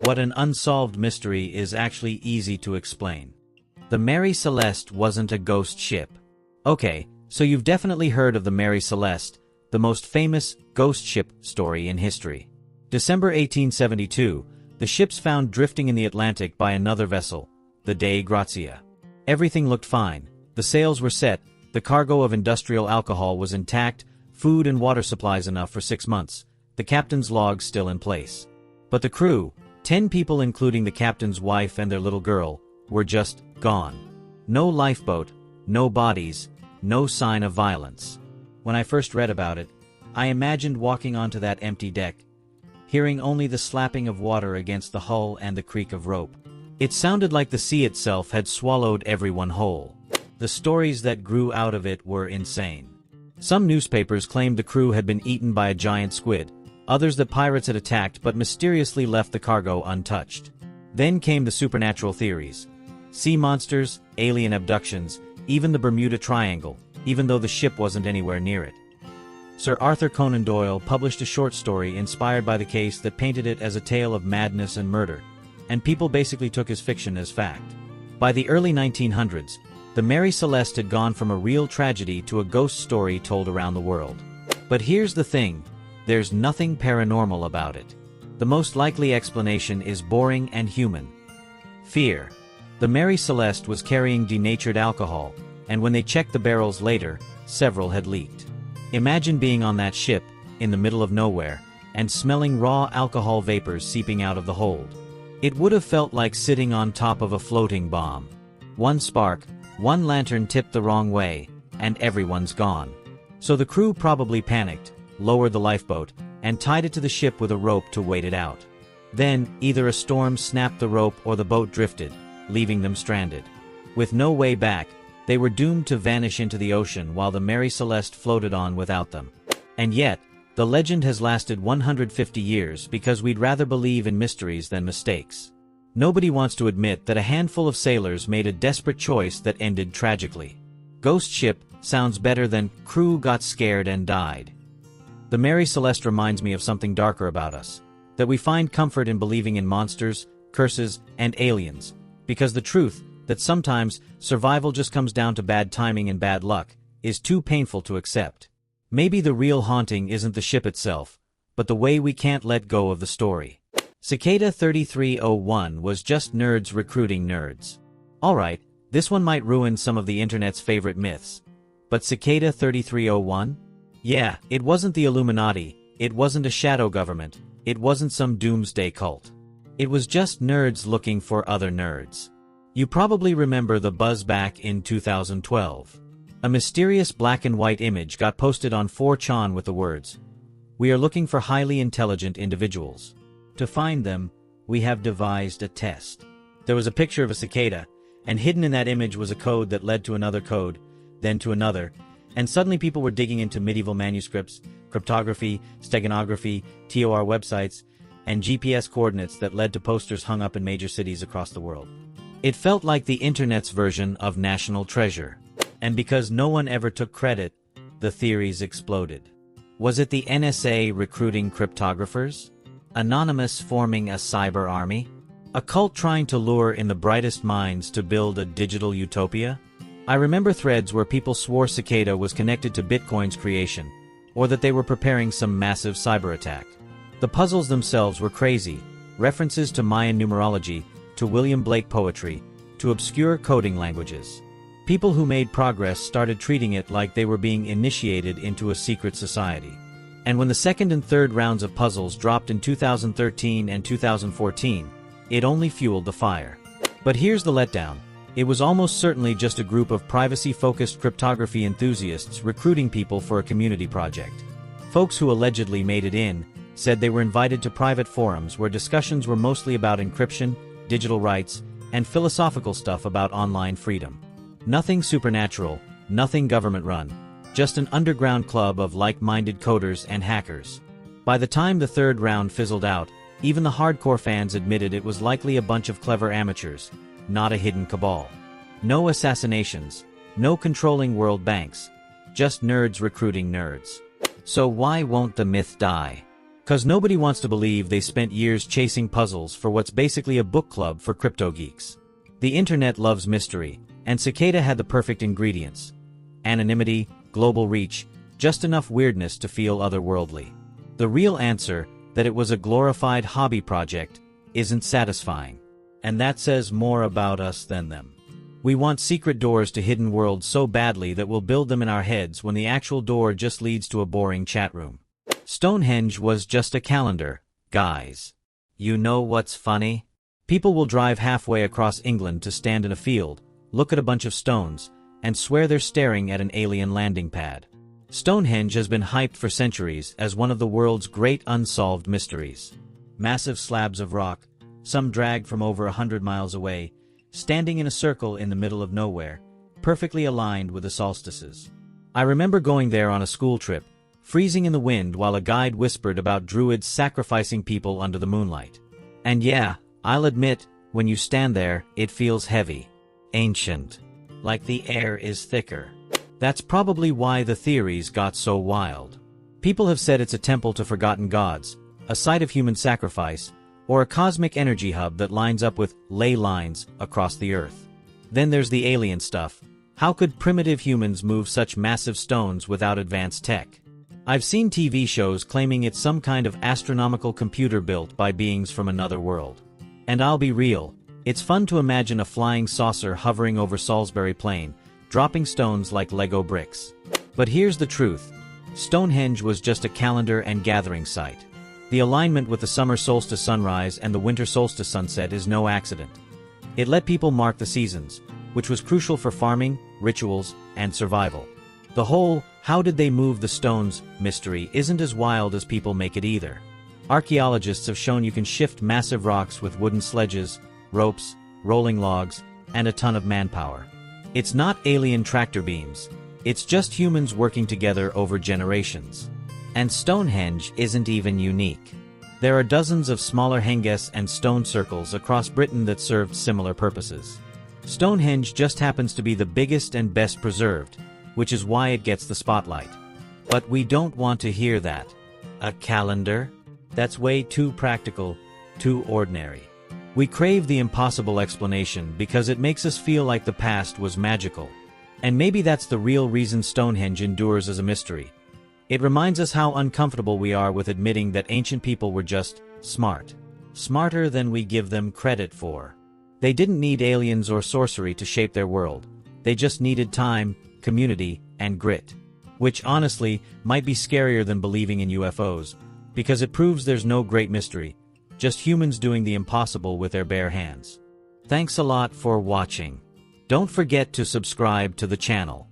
What an unsolved mystery is actually easy to explain. The Mary Celeste wasn't a ghost ship. Okay, so you've definitely heard of the Mary Celeste, the most famous ghost ship story in history. December 1872, the ship's found drifting in the Atlantic by another vessel, the Dei Grazia. Everything looked fine. The sails were set, the cargo of industrial alcohol was intact, food and water supplies enough for 6 months, the captain's logs still in place. But the crew, 10 people including the captain's wife and their little girl, were just gone. No lifeboat, no bodies, no sign of violence. When I first read about it, I imagined walking onto that empty deck, hearing only the slapping of water against the hull and the creak of rope. It sounded like the sea itself had swallowed everyone whole. The stories that grew out of it were insane. Some newspapers claimed the crew had been eaten by a giant squid, others that pirates had attacked but mysteriously left the cargo untouched. Then came the supernatural theories. Sea monsters, alien abductions, even the Bermuda Triangle, even though the ship wasn't anywhere near it. Sir Arthur Conan Doyle published a short story inspired by the case that painted it as a tale of madness and murder, and people basically took his fiction as fact. By the early 1900s, the Mary Celeste had gone from a real tragedy to a ghost story told around the world. But here's the thing, there's nothing paranormal about it. The most likely explanation is boring and human. Fear. The Mary Celeste was carrying denatured alcohol, and when they checked the barrels later, several had leaked. Imagine being on that ship, in the middle of nowhere, and smelling raw alcohol vapors seeping out of the hold. It would have felt like sitting on top of a floating bomb. One spark, one lantern tipped the wrong way, and everyone's gone. So the crew probably panicked, lowered the lifeboat, and tied it to the ship with a rope to wait it out. Then, either a storm snapped the rope or the boat drifted, leaving them stranded. With no way back, they were doomed to vanish into the ocean while the Mary Celeste floated on without them. And yet, the legend has lasted 150 years because we'd rather believe in mysteries than mistakes. Nobody wants to admit that a handful of sailors made a desperate choice that ended tragically. Ghost ship sounds better than crew got scared and died. The Mary Celeste reminds me of something darker about us, that we find comfort in believing in monsters, curses, and aliens, because the truth, that sometimes survival just comes down to bad timing and bad luck, is too painful to accept. Maybe the real haunting isn't the ship itself, but the way we can't let go of the story. Cicada 3301 was just nerds recruiting nerds. Alright, this one might ruin some of the internet's favorite myths. But Cicada 3301? Yeah, it wasn't the Illuminati, it wasn't a shadow government, it wasn't some doomsday cult. It was just nerds looking for other nerds. You probably remember the buzz back in 2012. A mysterious black and white image got posted on 4chan with the words, "We are looking for highly intelligent individuals. To find them, we have devised a test." There was a picture of a cicada, and hidden in that image was a code that led to another code, then to another, and suddenly people were digging into medieval manuscripts, cryptography, steganography, TOR websites, and GPS coordinates that led to posters hung up in major cities across the world. It felt like the internet's version of National Treasure. And because no one ever took credit, the theories exploded. Was it the NSA recruiting cryptographers? Anonymous forming a cyber army? A cult trying to lure in the brightest minds to build a digital utopia? I remember threads where people swore Cicada was connected to Bitcoin's creation, or that they were preparing some massive cyber attack. The puzzles themselves were crazy, references to Mayan numerology, to William Blake poetry, to obscure coding languages. People who made progress started treating it like they were being initiated into a secret society. And when the second and third rounds of puzzles dropped in 2013 and 2014, it only fueled the fire. But here's the letdown. It was almost certainly just a group of privacy-focused cryptography enthusiasts recruiting people for a community project. Folks who allegedly made it in said they were invited to private forums where discussions were mostly about encryption, digital rights, and philosophical stuff about online freedom. Nothing supernatural, nothing government-run, just an underground club of like-minded coders and hackers. By the time the third round fizzled out, even the hardcore fans admitted it was likely a bunch of clever amateurs, not a hidden cabal. No assassinations, no controlling world banks, just nerds recruiting nerds. So why won't the myth die? 'Cause nobody wants to believe they spent years chasing puzzles for what's basically a book club for crypto geeks. The internet loves mystery, and Cicada had the perfect ingredients. Anonymity, global reach, just enough weirdness to feel otherworldly. The real answer, that it was a glorified hobby project, isn't satisfying. And that says more about us than them. We want secret doors to hidden worlds so badly that we'll build them in our heads when the actual door just leads to a boring chat room. Stonehenge was just a calendar, guys. You know what's funny? People will drive halfway across England to stand in a field, look at a bunch of stones, and swear they're staring at an alien landing pad. Stonehenge has been hyped for centuries as one of the world's great unsolved mysteries. Massive slabs of rock, some dragged from over 100 miles away, standing in a circle in the middle of nowhere, perfectly aligned with the solstices. I remember going there on a school trip, freezing in the wind while a guide whispered about druids sacrificing people under the moonlight. And yeah, I'll admit, when you stand there, it feels heavy. Ancient. Like the air is thicker. That's probably why the theories got so wild. People have said it's a temple to forgotten gods, a site of human sacrifice, or a cosmic energy hub that lines up with ley lines across the earth. Then there's the alien stuff. How could primitive humans move such massive stones without advanced tech? I've seen TV shows claiming it's some kind of astronomical computer built by beings from another world. And I'll be real, it's fun to imagine a flying saucer hovering over Salisbury Plain, dropping stones like Lego bricks. But here's the truth. Stonehenge was just a calendar and gathering site. The alignment with the summer solstice sunrise and the winter solstice sunset is no accident. It let people mark the seasons, which was crucial for farming, rituals, and survival. The whole "how did they move the stones" mystery isn't as wild as people make it either. Archaeologists have shown you can shift massive rocks with wooden sledges, ropes, rolling logs, and a ton of manpower. It's not alien tractor beams. It's just humans working together over generations. And Stonehenge isn't even unique. There are dozens of smaller henges and stone circles across Britain that served similar purposes. Stonehenge just happens to be the biggest and best preserved, which is why it gets the spotlight. But we don't want to hear that. A calendar? That's way too practical, too ordinary. We crave the impossible explanation because it makes us feel like the past was magical. And maybe that's the real reason Stonehenge endures as a mystery. It reminds us how uncomfortable we are with admitting that ancient people were just smart. Smarter than we give them credit for. They didn't need aliens or sorcery to shape their world. They just needed time, community, and grit. Which honestly might be scarier than believing in UFOs, because it proves there's no great mystery, just humans doing the impossible with their bare hands. Thanks a lot for watching. Don't forget to subscribe to the channel.